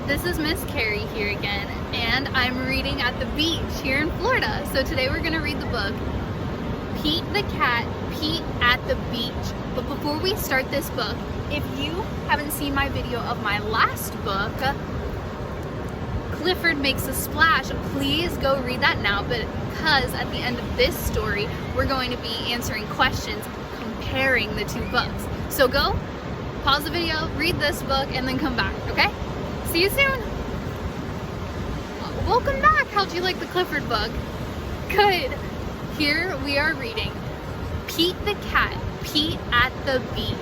This is Miss Carrie here again, and I'm reading at the beach here in Florida. So today we're gonna read the book, Pete the Cat, Pete at the Beach. But before we start this book, if you haven't seen my video of my last book, Clifford Makes a Splash, please go read that now, because at the end of this story, we're going to be answering questions comparing the two books. So go, pause the video, read this book, and then come back, okay? See you soon. Welcome back. How'd you like the Clifford book? Good. Here we are reading Pete the Cat, Pete at the Beach.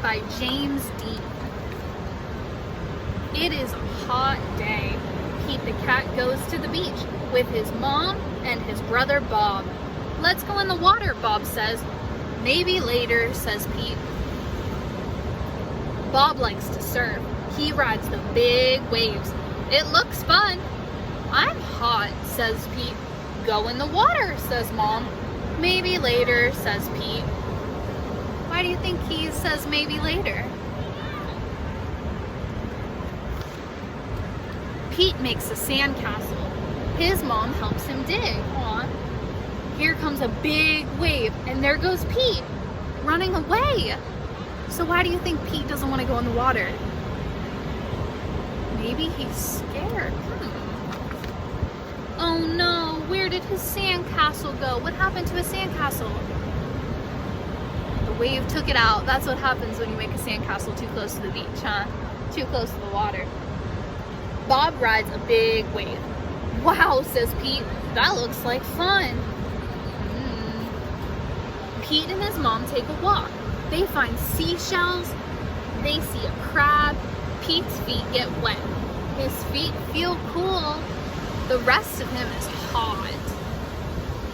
By James Dean. It is a hot day. Pete the cat goes to the beach with his mom and his brother Bob. Let's go in the water, Bob says. Maybe later, says Pete. Bob likes to surf. He rides the big waves. It looks fun. I'm hot, says Pete. Go in the water, says Mom. Maybe later, says Pete. Why do you think he says maybe later? Pete makes a sandcastle. His mom helps him dig. Aw. Here comes a big wave, and there goes Pete, running away. So why do you think Pete doesn't want to go in the water? Maybe he's scared. Oh no, where did his sandcastle go? What happened to his sandcastle? The wave took it out. That's what happens when you make a sandcastle too close to the beach, huh? Too close to the water. Bob rides a big wave. Wow, says Pete, that looks like fun. Pete and his mom take a walk. They find seashells. They see a crab. Pete's feet get wet. His feet feel cool. The rest of him is hot.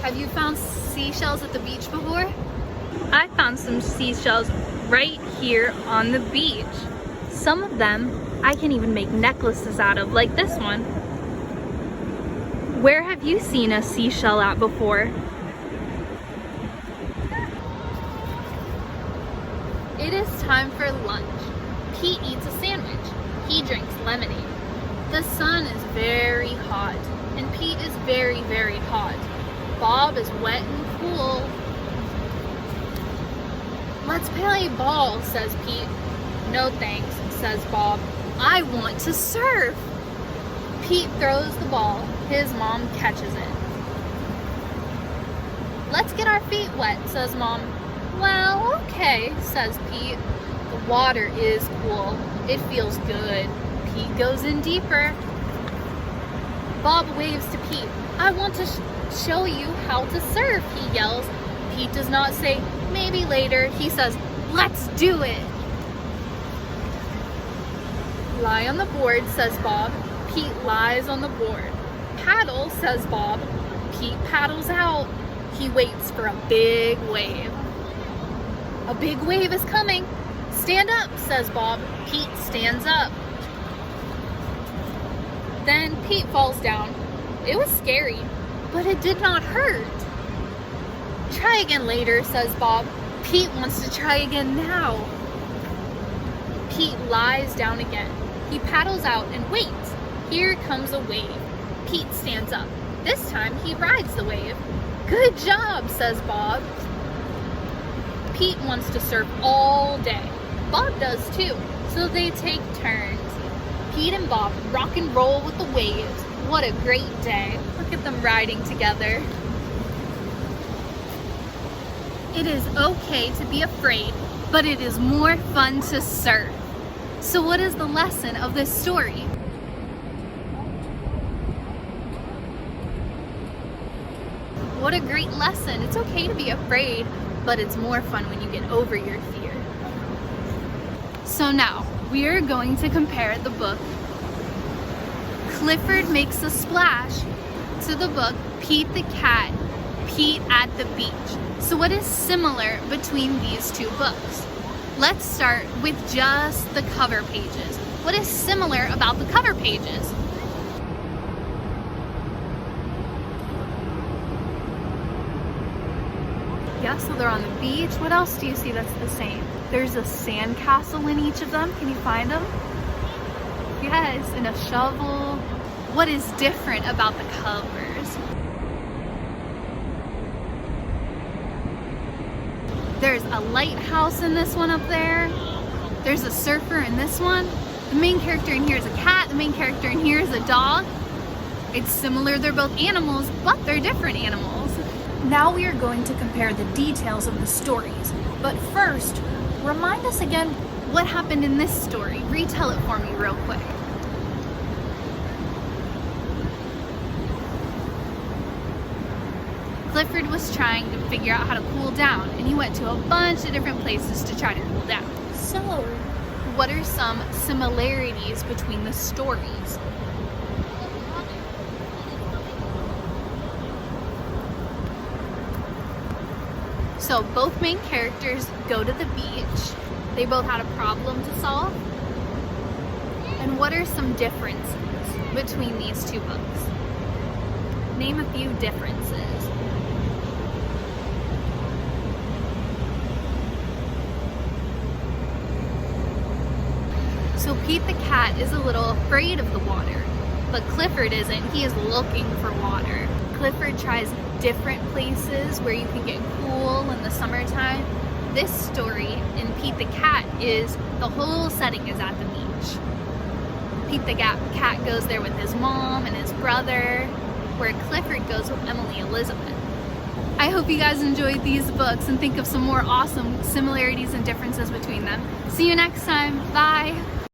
Have you found seashells at the beach before? I found some seashells right here on the beach. Some of them I can even make necklaces out of, like this one. Where have you seen a seashell at before? It is time for lunch. Pete eats a sandwich. He drinks lemonade. The sun is very hot, and Pete is very, very hot. Bob is wet and cool. Let's play ball, says Pete. No thanks, says Bob. I want to surf. Pete throws the ball. His mom catches it. Let's get our feet wet, says Mom. Well, okay, says Pete. The water is cool. It feels good. Pete goes in deeper. Bob waves to Pete. I want to show you how to surf, he yells. Pete does not say, maybe later. He says, let's do it. Lie on the board, says Bob. Pete lies on the board. Paddle, says Bob. Pete paddles out. He waits for a big wave. A big wave is coming. Stand up, says Bob. Pete stands up. Then Pete falls down. It was scary, but it did not hurt. Try again later, says Bob. Pete wants to try again now. Pete lies down again. He paddles out and waits. Here comes a wave. Pete stands up. This time he rides the wave. Good job, says Bob. Pete wants to surf all day. Bob does too, so they take turns. Pete and Bob rock and roll with the waves. What a great day. Look at them riding together. It is okay to be afraid, but it is more fun to surf. So what is the lesson of this story? What a great lesson. It's okay to be afraid, but it's more fun when you get over your fear. So now, we are going to compare the book Clifford Makes a Splash to the book Pete the Cat, Pete at the Beach. So what is similar between these two books? Let's start with just the cover pages. What is similar about the cover pages? Yeah, so they're on the beach. What else do you see that's the same? There's a sandcastle in each of them. Can you find them? Yes, and a shovel. What is different about the colors? There's a lighthouse in this one up there. There's a surfer in this one. The main character in here is a cat. The main character in here is a dog. It's similar, they're both animals, but they're different animals. Now we are going to compare the details of the stories. But first, remind us again What happened in this story? Retell it for me real quick. Clifford was trying to figure out how to cool down, and he went to a bunch of different places to try to cool down. So, What are some similarities between the stories? So both main characters go to the beach. They both had a problem to solve. And what are some differences between these two books? Name a few differences. So Pete the cat is a little afraid of the water, but Clifford isn't. He is looking for water. Clifford tries different places where you can get cool in the summertime. This story in Pete the cat is the whole setting is at the beach. Pete the cat goes there with his mom and his brother, where Clifford goes with Emily Elizabeth. I hope you guys enjoyed these books and think of some more awesome similarities and differences between them. See you next time. Bye.